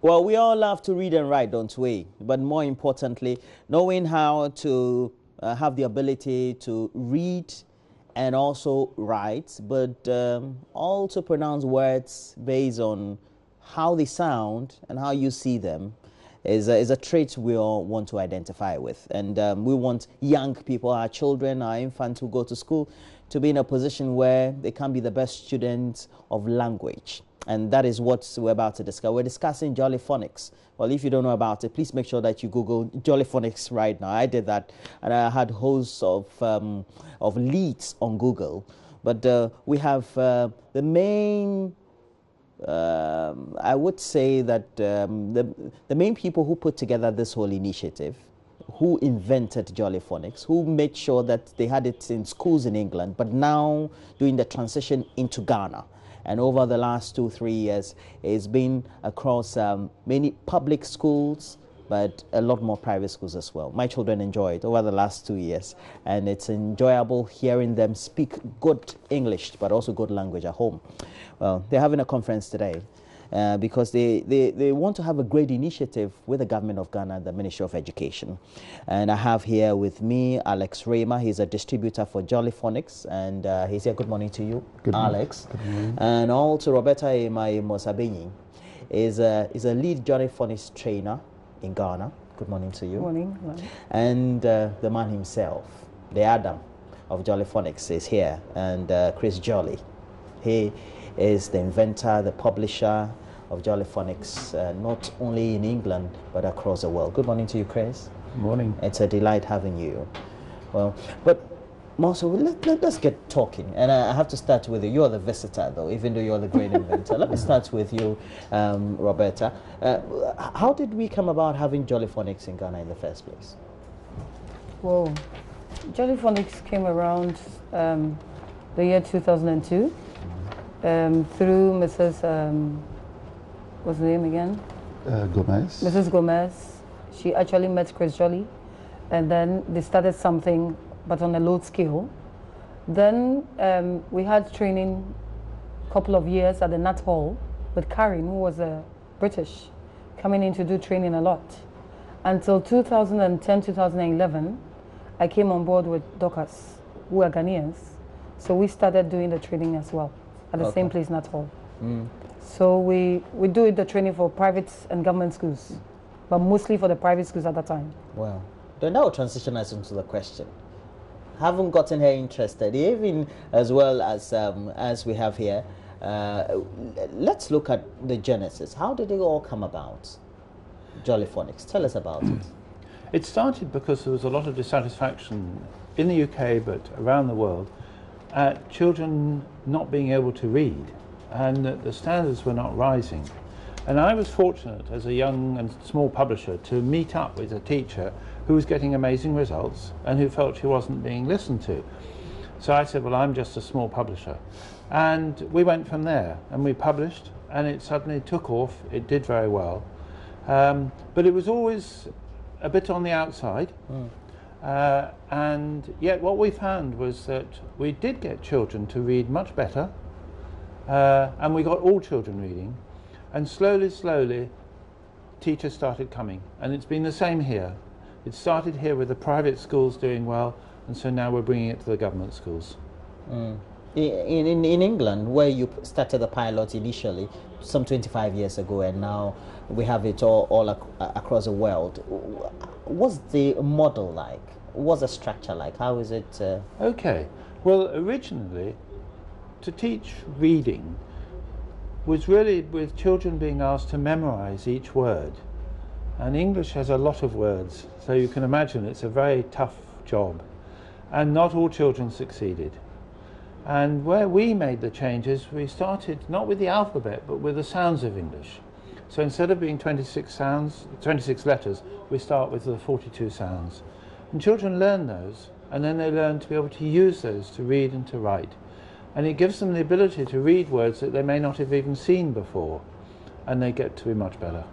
Well, we all love to read and write, don't we? But more importantly, knowing how to have the ability to read and also write, but also pronounce words based on how they sound and how you see them is a trait we all want to identify with. And we want young people, our children, our infants who go to school, to be in a position where they can be the best students of language. And that is what we're about to discuss. We're discussing Jolly Phonics. Well, if you don't know about it, please make sure that you Google Jolly Phonics right now. I did that, and I had hosts of leads on Google. But we have the main, I would say that the main people who put together this whole initiative, who invented Jolly Phonics, who made sure that they had it in schools in England, but now doing the transition into Ghana. And over the last 2-3 years, it's been across many public schools, but a lot more private schools as well. My children enjoy it over the last 2 years, and it's enjoyable hearing them speak good English, but also good language at home. Well, they're having a conference today because they want to have a great initiative with the government of Ghana, the Ministry of Education. And I have here with me Alex Raymer. He's a distributor for Jolly Phonics, and he's here. Good morning to you, Good Alex. Good morning. And also Roberta Mosabenyi is a lead Jolly Phonics trainer in Ghana. Good morning to you. Good morning. And the man himself, the Adam of Jolly Phonics, is here, and Chris Jolly. He is the inventor, the publisher of Jolly Phonics, not only in England, but across the world. Good morning to you, Chris. Good morning. It's a delight having you. Well, but Marcel, let's get talking. And I have to start with you. You're the visitor, though, even though you're the great inventor. Let me start with you, Roberta. How did we come about having Jolly Phonics in Ghana in the first place? Well, Jolly Phonics came around the year 2002 through Mrs. What's the name again? Gomez. Mrs. Gomez. She actually met Chris Jolly, and then they started something, but on a low scale. Then we had training a couple of years at the Nat Hall with Karen, who was British, coming in to do training a lot. Until 2010, 2011, I came on board with Dockers, who are Ghanaians. So we started doing the training as well at the same place, Nat Hall. So we do the training for private and government schools, but mostly for the private schools at that time. Well, then that will transition us into the question. Haven't gotten her interested, even as well as we have here. Let's look at the genesis. How did it all come about? Jolly Phonics, tell us about it. It started because there was a lot of dissatisfaction in the UK, but around the world, at children not being able to read, and that the standards were not rising. And I was fortunate as a young and small publisher to meet up with a teacher who was getting amazing results and who felt she wasn't being listened to. So I said, well, I'm just a small publisher. And we went from there, and we published, and it suddenly took off. It did very well. But it was always a bit on the outside. And yet what we found was that we did get children to read much better, and we got all children reading, and slowly teachers started coming, and it's been the same here. It started here with the private schools doing well, and so now we're bringing it to the government schools. In England, where you started the pilot initially some 25 years ago, and now we have it all across the world, what's the model like? What's the structure like? How is it? Okay, well, originally to teach reading was really with children being asked to memorize each word, and English has a lot of words, so you can imagine it's a very tough job, and not all children succeeded. And where we made the changes, we started not with the alphabet but with the sounds of English. So instead of being 26 letters, we start with the 42 sounds. And children learn those, and then they learn to be able to use those to read and to write. And it gives them the ability to read words that they may not have even seen before, and they get to be much better.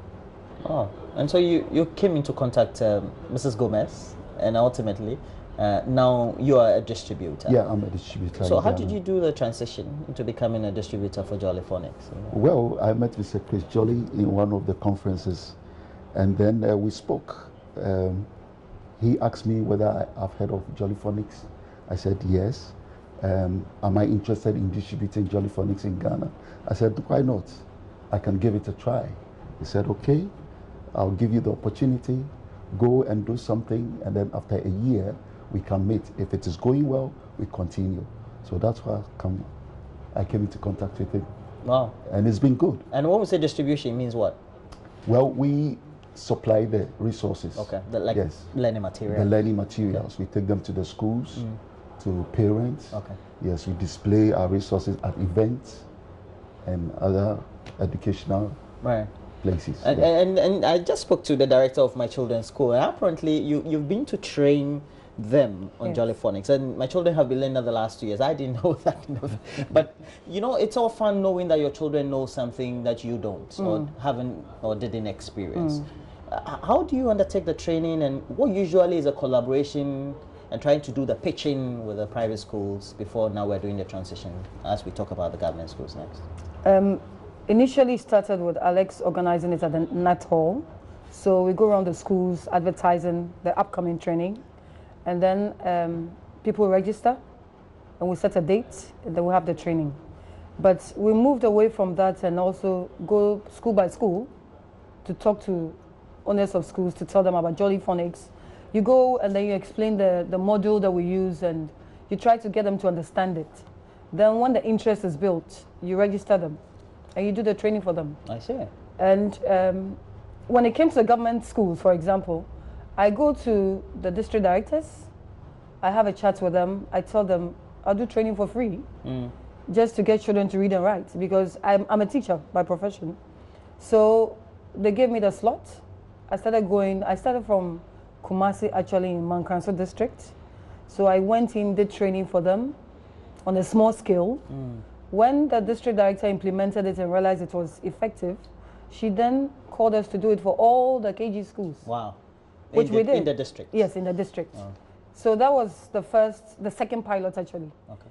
Oh, and so you came into contact Mrs. Gomez, and ultimately Now you are a distributor. Yeah, I'm a distributor. So how did you do the transition into becoming a distributor for Jolly Phonics? Well, I met Mr. Chris Jolly in one of the conferences, and then we spoke. He asked me whether I've heard of Jolly Phonics. I said yes. Am I interested in distributing Jolly Phonics in Ghana? I said, why not? I can give it a try. He said, okay, I'll give you the opportunity. Go and do something, and then after a year, we can meet. If it is going well, we continue. So that's why I came into contact with him. Wow. And it's been good. And when we say distribution, it means what? Well, we supply the resources. Okay, yes. learning materials. The learning materials. Okay. We take them to the schools, to parents. Okay. Yes, we display our resources at events and other educational places. And I just spoke to the director of my children's school, and apparently you've been to train them on Jolly Phonics, and my children have been learning the last 2 years. I didn't know that. But you know, it's all fun knowing that your children know something that you don't or haven't or didn't experience. How do you undertake the training, and what usually is a collaboration and trying to do the pitching with the private schools before now we're doing the transition as we talk about the government schools next? Initially started with Alex organizing it at the Nat Hall. So we go around the schools advertising the upcoming training, and then people register and we set a date, and then we have the training. But we moved away from that and also go school by school to talk to owners of schools to tell them about Jolly Phonics. You go and then you explain the module that we use, and you try to get them to understand it. Then when the interest is built, you register them and you do the training for them. I see. And when it came to the government schools, for example, I go to the district directors, I have a chat with them, I tell them I'll do training for free just to get children to read and write, because I'm a teacher by profession. So they gave me the slot. I started from Kumasi, actually in Mankanso district. So I went in, did training for them on a small scale. When the district director implemented it and realized it was effective, she then called us to do it for all the KG schools. Wow. Which we did. In the district? Yes, in the district. Oh. So that was the second pilot actually. Okay.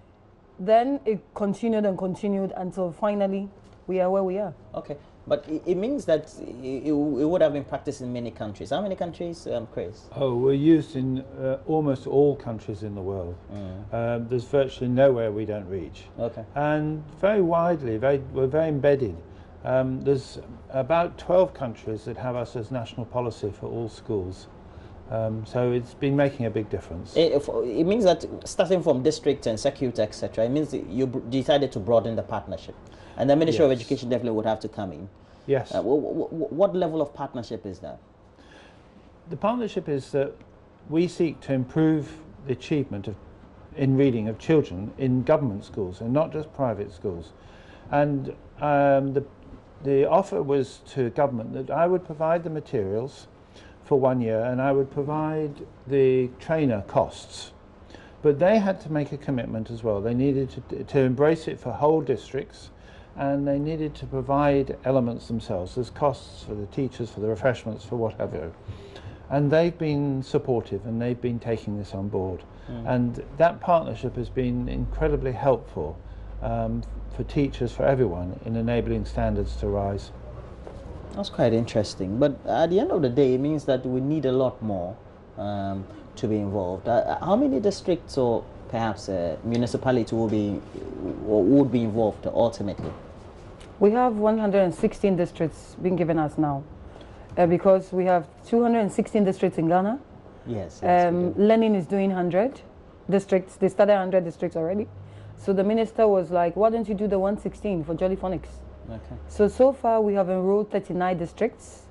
Then it continued and continued until finally we are where we are. Okay. But it means that it would have been practiced in many countries. How many countries, Chris? Oh, we're used in almost all countries in the world. There's virtually nowhere we don't reach. Okay. And very widely, we're very embedded. There's about 12 countries that have us as national policy for all schools. So it's been making a big difference. It means that starting from district and circuit, etc., it means that you decided to broaden the partnership. And the Ministry of Education definitely would have to come in. Yes. What level of partnership is that? The partnership is that we seek to improve the achievement in reading of children in government schools and not just private schools. And the offer was to government that I would provide the materials for 1 year and I would provide the trainer costs. But they had to make a commitment as well. They needed to embrace it for whole districts, and they needed to provide elements themselves. There's costs for the teachers, for the refreshments, for whatever. And they've been supportive and they've been taking this on board. And that partnership has been incredibly helpful for teachers, for everyone, in enabling standards to rise. That's quite interesting. But at the end of the day, it means that we need a lot more to be involved. How many districts or perhaps municipality would be involved ultimately? We have 116 districts being given us now, because we have 216 districts in Ghana. Yes. Learning is doing 100 districts. They started 100 districts already. So the minister was like, why don't you do the 116 for Jolly Phonics? Okay. So far we have enrolled 39 districts.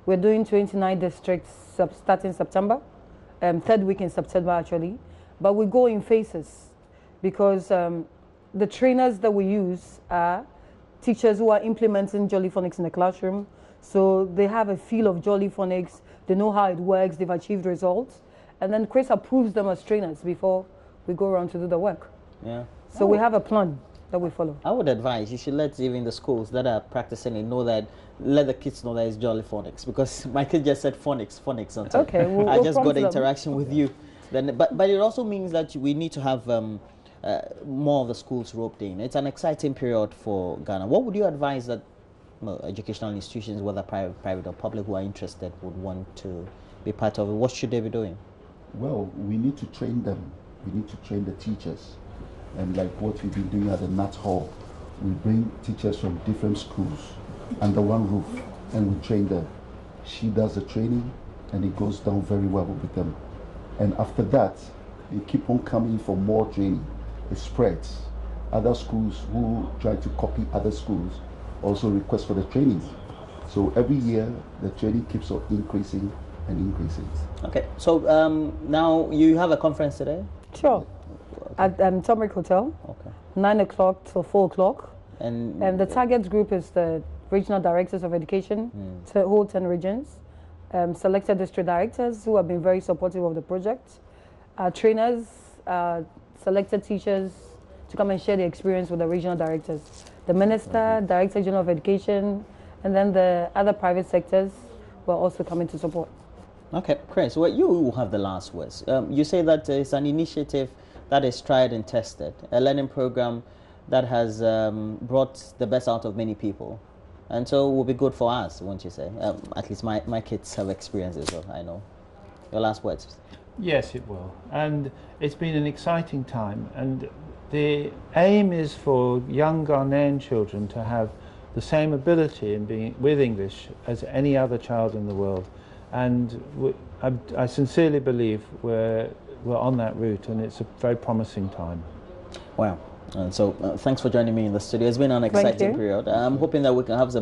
We're doing 29 districts starting September, third week in September actually. But we go in phases, because the trainers that we use are teachers who are implementing Jolly Phonics in the classroom. So they have a feel of Jolly Phonics, they know how it works, they've achieved results. And then Chris approves them as trainers before we go around to do the work. Yeah. So we have a plan that we follow. I would advise you should let even the schools that are practicing it let the kids know that it's Jolly Phonics, because my kid just said phonics on time. Okay, I just got the interaction with you. Then, but it also means that we need to have more of the schools roped in. It's an exciting period for Ghana. What would you advise that educational institutions, whether private or public, who are interested would want to be part of it? What should they be doing? Well, we need to train them. We need to train the teachers. And like what we've been doing at the Nat Hall, we bring teachers from different schools under one roof and we train them. She does the training and it goes down very well with them. And after that, they keep on coming for more training. It spreads. Other schools who try to copy other schools also request for the training. So every year, the training keeps on increasing and increasing. Okay, so now you have a conference today? Sure. At Turmeric Hotel, Okay. 9 o'clock till 4 o'clock. And The target group is the regional directors of education, to whole 10 regions, selected district directors who have been very supportive of the project, trainers, selected teachers to come and share the experience with the regional directors, the minister, director general of education, and then the other private sectors were also coming to support. Okay, Chris, well, you will have the last words. You say that it's an initiative that is tried and tested, a learning program that has brought the best out of many people. And so it will be good for us, won't you say? At least my kids have experienced it, so I know. Your last words. Yes, it will. And it's been an exciting time. And the aim is for young Ghanaian children to have the same ability in being with English as any other child in the world. And I sincerely believe we're on that route, and it's a very promising time. Wow. And so thanks for joining me in the studio. It's been an exciting period. I'm hoping that we can have a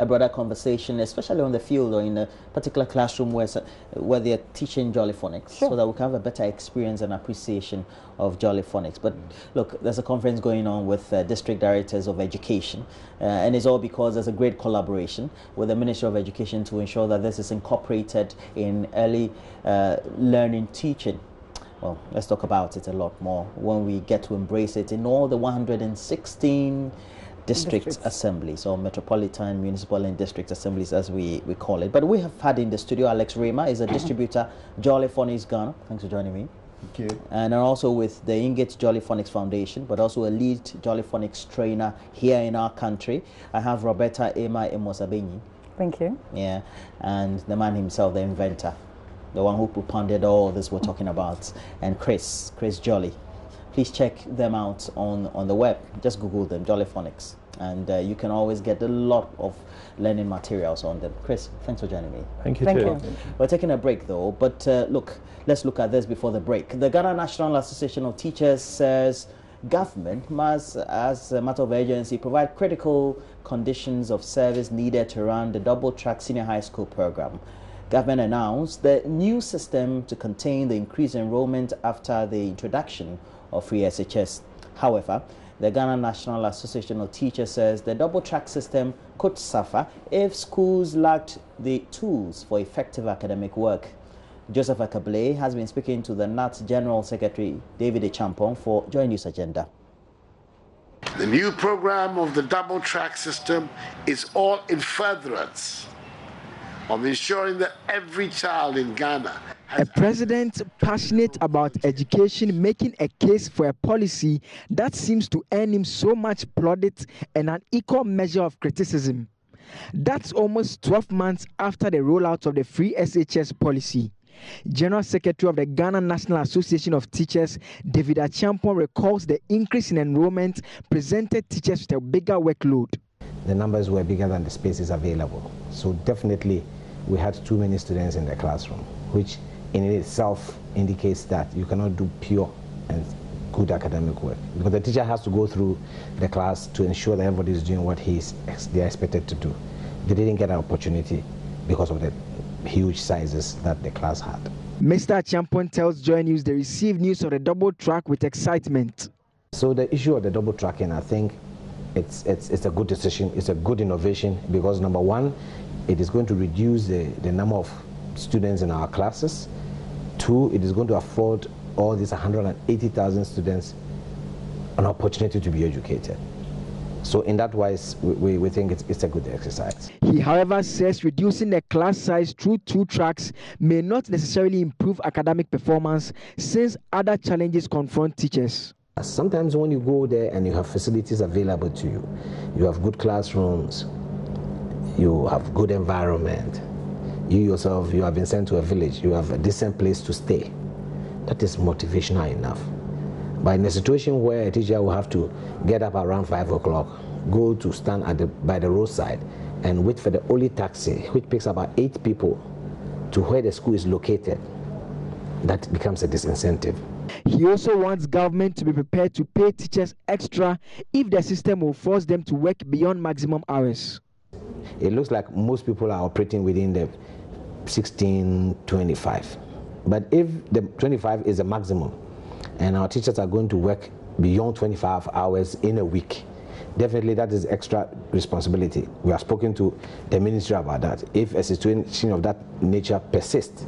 broader conversation, especially on the field or in a particular classroom where they're teaching Jolly Phonics, so that we can have a better experience and appreciation of Jolly Phonics. But look, there's a conference going on with district directors of education, and it's all because there's a great collaboration with the Ministry of Education to ensure that this is incorporated in early learning teaching. Well, let's talk about it a lot more when we get to embrace it in all the 116 district assemblies, or metropolitan, municipal and district assemblies as we call it. But we have had in the studio Alex Rema, is a distributor, Jolly Phonics Ghana. Thanks for joining me. Thank you. And also with the Ingate Jolly Phonics Foundation, but also a lead Jolly Phonics trainer here in our country. I have Roberta Emma Emosabenyi. Thank you. Yeah, and the man himself, the inventor, the one who propounded all this we're talking about, and Chris Jolly. Please check them out on the web. Just Google them, Jolly Phonics, and you can always get a lot of learning materials on them. Chris, thanks for joining me. Thank you. Thank too. you. We're taking a break though, but let's look at this before the break. The Ghana National Association of Teachers says government must, as a matter of urgency, provide critical conditions of service needed to run the double-track senior high school program. Government announced the new system to contain the increased enrollment after the introduction of free SHS. However, the Ghana National Association of Teachers says the double-track system could suffer if schools lacked the tools for effective academic work. Joseph Akable has been speaking to the NAT General Secretary David Echampong for JoyNews Agenda. The new program of the double-track system is all in furtherance of ensuring that every child in Ghana has a president passionate about education making a case for a policy that seems to earn him so much plaudits and an equal measure of criticism. That's almost 12 months after the rollout of the free SHS policy. General Secretary of the Ghana National Association of Teachers, David Echampong, recalls the increase in enrollment presented teachers with a bigger workload. The numbers were bigger than the spaces available. So definitely we had too many students in the classroom, which in itself indicates that you cannot do pure and good academic work, because the teacher has to go through the class to ensure that everybody is doing what they're expected to do. They didn't get an opportunity because of the huge sizes that the class had. Mr. Echampong tells JoyNews they received news of the double track with excitement. So the issue of the double tracking, I think it's a good decision, it's a good innovation, because number one, it is going to reduce the number of students in our classes. Two, it is going to afford all these 180,000 students an opportunity to be educated. So in that wise, we think it's a good exercise. He, however, says reducing the class size through 2 tracks may not necessarily improve academic performance since other challenges confront teachers. Sometimes when you go there and you have facilities available to you, you have good classrooms, you have good environment, you yourself, you have been sent to a village, you have a decent place to stay. That is motivational enough. But in a situation where a teacher will have to get up around 5 o'clock, go to stand by the roadside and wait for the only taxi, which picks about 8 people to where the school is located, that becomes a disincentive. He also wants government to be prepared to pay teachers extra if the system will force them to work beyond maximum hours. It looks like most people are operating within the 16-25. But if the 25 is the maximum, and our teachers are going to work beyond 25 hours in a week, definitely that is extra responsibility. We have spoken to the ministry about that. If a situation of that nature persists,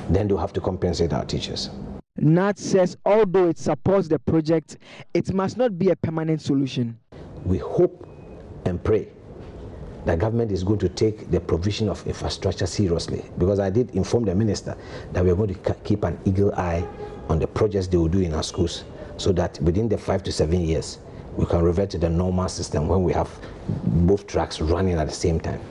then they'll have to compensate our teachers. NAT says although it supports the project, it must not be a permanent solution. We hope and pray the government is going to take the provision of infrastructure seriously, because I did inform the minister that we are going to keep an eagle eye on the projects they will do in our schools, so that within the 5 to 7 years we can revert to the normal system when we have both tracks running at the same time.